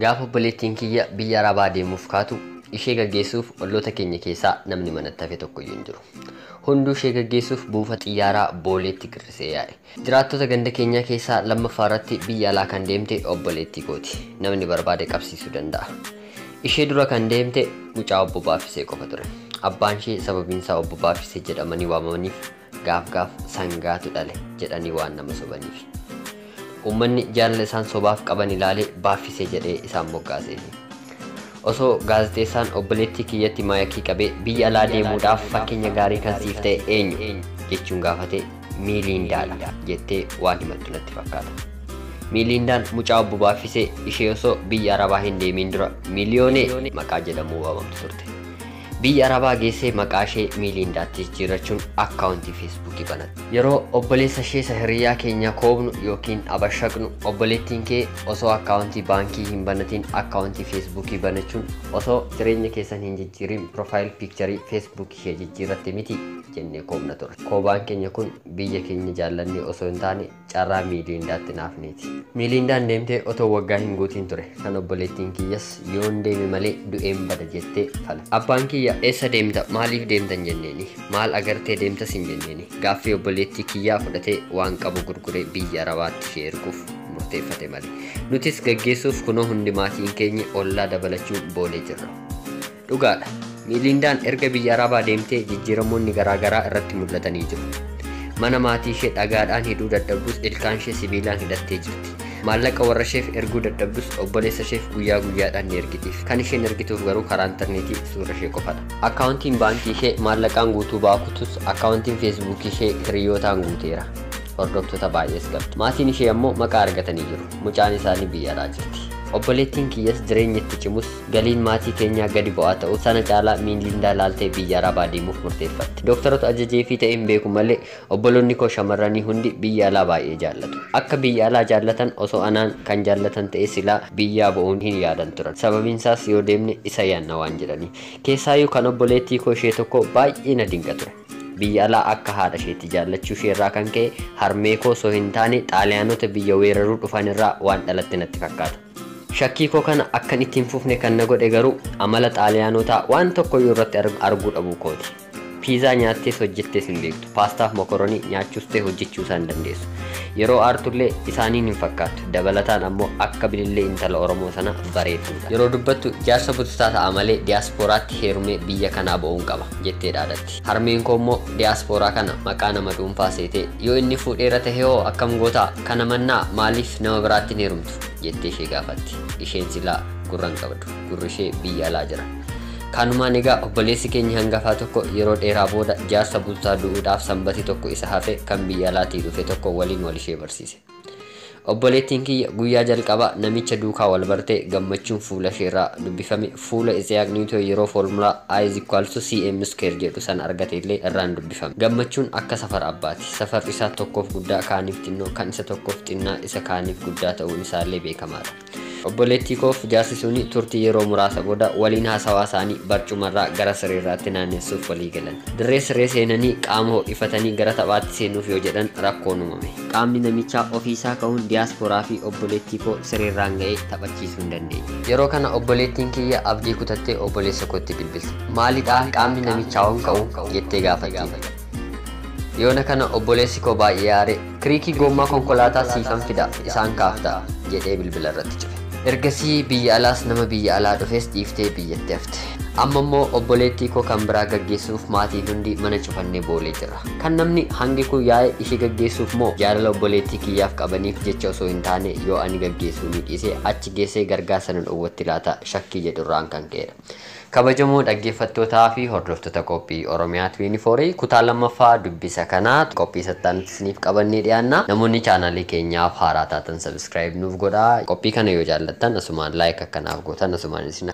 Gaafa obboleettiin kiyya biyya Arabaa deemuuf kaatu ishee gaggeessuuf olloota keenya keessaa namni manatti hafe tokkoyyuu hin jiru. Hunduu ishee gaggeessuuf buufata xiyyaaraa Booleetti girrisee yaa'e. Jiraattota ganda keenyaa keessaa lammaffaa irratti biyya alaa kan deemte obboleettii kooti. Namni barbaade qabsiisuu danda'a. Ishee dura kan deemte mucaa obbo Baaffisee qofa ture. Abbaan ishee sababiinsaa obbo Baaffisee jedhamanii waamamaniif gaaf sangaatu dhale jedhanii waan nama sobaniif. Uummanni jaalala isaan sobaaf qaban ilaalee Baaffisee jedhee isaan moggaaseef. Osoo gaazexeessaan obboleettii kiyyatti maayakii qabee biyya alaa deemuudhaaf fakkeenya gaarii kan siif ta'e eenyu jechuun gaafate Miilindaadha jettee waan himattu natti fakkaata. Miilindaan mucaa obbo Baaffisee ishee osoo biyya Arabaa hin deemin dura Miiliyoonee maqaa jedhamu waamamtu turte. Biyya Arabaa geessee maqaa ishee Miilindaatti jijjiirrachuun akkaawuntii Feesbuukii banatte. Yeroo obboleessa ishee hiriyaa keenya koobnu yookiin abashaqnu obboleettiin kee osoo akkaawuntii baankii hin banatiin akkaawuntii Feesbuukii banachuun osoo jireenya keessan hin jijjiirin piroofaayil piikcharii Feesbuukii ishee jijjiirratte miti jennee koobna ture. Koobaan keenya kun biyya keenya jaallannee osoo hin taane carraa Miilindaatti naafneeti. Miilindaan deemtee otoo waggaa hin guutiin ture. Kan obboleettiin kiyyas yoon deeme malee du'een bada jettee fala. Abbaan kiyya eessa deemta maaliif deemtan jenneeni maal agartee deemtas hin jenneeni gaaffii obboleettii kiyyaa fudhatee waan qabu gurguree biyya Arabaatti ishee erguuf murteeffate malee. Nutis gaggeessuuf kunoo hundi maatiin keenya ollaa dabalachuun Boolee jirra. Dhugaadha. Miilindaan erga biyya Arabaa deemtee jijjiiramoonni garaagaraa irratti mul'atanii jiru. Mana maatii ishee dhagaadhaan hidhuu dadhabdus ilkaan ishee sibiilaan hidhattee jirti. Maallaqa warra isheef erguu dadhabdus obboleessa isheef guyyaa guyyaadhaan ni ergitiif. Kan isheen ergituuf garuu karaa intarneetii suura ishee qofadha. Akkaawuntiin baankii ishee maallaqaan guutuu baakutus akkaawuntiin feesbuukii ishee hiriyootaan guuteera. Hordoftoota baay'ees qabdi. Maatiin ishee ammoo maqaa argatanii jiru. Mucaan isaanii biyya alaa jirti. Obboleettiin kiyyas jireenya itti cimus galiin maatii keenyaa gadi bu'aa ta'u sana caalaa Miilindaa laaltee biyya Arabaa deemuuf murteeffatte. Dooktaroota ajajeefii ta'een beeku malee obboloonni koo shamarranii hundi biyya alaa baay'ee jaallatu. Akka biyya alaa jaallatan osoo anaan kan jaallatan ta'e silaa biyyaa bu'uun hin yaadan turan. Sababiinsaas yoo deemne isa yaanna waan jedhanii. Keessaayyuu kan obboleettii koo ishee tokko baay'ee na dinqa ture. Biyya alaa akka haadha isheetti jaallachuu isheerraa kan ka'e harmee koo osoo hin taane xaaliyaanota biyya weeraruu dhufan irraa waan dhalatte natti fakkaata. Shakkii koo kana akkan ittiin fufne kan na godhe garuu amala xaaliyaanotaa waan tokkoyyuu irratti arguu dhabuu kooti. Piizaa nyaattees hojjettees hin beektu. Paastaaf mokoronii nyaachuus ta'e hojjechuu isaan dandeessu. Yeroo aartullee isaaniin hin fakkaattu. Dabalataan ammoo akka bilillee intala Oromoo sana bareedduudha. Yeroo dubbattu jaarsa bututaa ta'a malee diyaaspooraatti heerumee biyya kanaa ba'uun qaba jettee dhaadatti. Harmeen koo immoo diyaaspooraa kana maqaa nama dhuunfaa seetee yoo inni fuudheera ta'e hoo akkam gootaa kana mannaa maaliif nama biraatti hin heerumtu jettee ishee gaafatti. Isheen silaa gurran qabdu. Gurri ishee biyya alaa jira. Kanumaan egaa obboleessi keenya hangafaa tokko yeroo dheeraa booda jaarsa bututaa du'uudhaaf sanbati tokko isa hafe kan biyya alaatii dhufe tokko waliin wal ishee barsiise. Obboleettiin kiyya guyyaa jalqabaa namicha duukaa wal bartee gammachuun fuula isheerraa dubbifame fuula Isiyaaq Niwutoon yeroo foormulaa I=cm² jedhu sana argate illee irraan dubbifame. Gammachuun akka safara abbaati. Safarri isaa tokkoof guddaa kaaniif xinnoo kan isa tokkoof xinnaa isa kaaniif guddaa ta'uun isaallee beekamaadha. Obboleettii koof jaarsi suni turtii yeroo muraasa booda waliin haasawaa isaanii barcumarraa gara sireerraatti naannessuuf walii galan. Dirree siree seenanii qaama ho'ifatanii gara taphaatti seenuuf yoo jedhan rakkoon uumame. Qaamni namichaa ofiisaa ka'uun diyaaspooraa fi obboleettii koo sireerraan ga'ee taphachiisuu hin dandeenye. Yeroo kana obboleettiin kiyya abdii kutattee obboleessa kootti bilbilte. Maalidhaa qaamni namichaa on ka'u jettee gaafatti. Yoona kana obboleessi koo baay'ee aare kiriikii gommaa konkolaataa siifan fida isaan kaaftaa jedhee bilbila irratti cufe. Ergasii biyya alaas nama biyya alaa dhufes dhiiftee biyyatti hafte. Amma immoo obboleettii koo kan biraa gaggeessuuf maatiin hundi mana cufannee Boolee jirra. Kan namni hangi kun yaa'e ishee gaggeessuuf moo jaalala obboleettii kiyyaaf qabaniif jecha osoo hin taane yoo ani gaggeessuu ni dhiise achi geessee gargaarsa na dhowwatti laata shakkii jedhurraan kan ka'edha. Kabajamoo dhaggeeffattootaa fi hordoftoota qophii Oromiyaa 24 kutaa lammaffaa dubbisa kanaa qophii sattaan isiniif qabannee dhiyaanna. Namoonni chaanaalii keenyaaf haaraa taatan subscribe nuuf godhaa. Qophii kana yoo jaallattan asumaan like akkanaaf gootan asumaan isin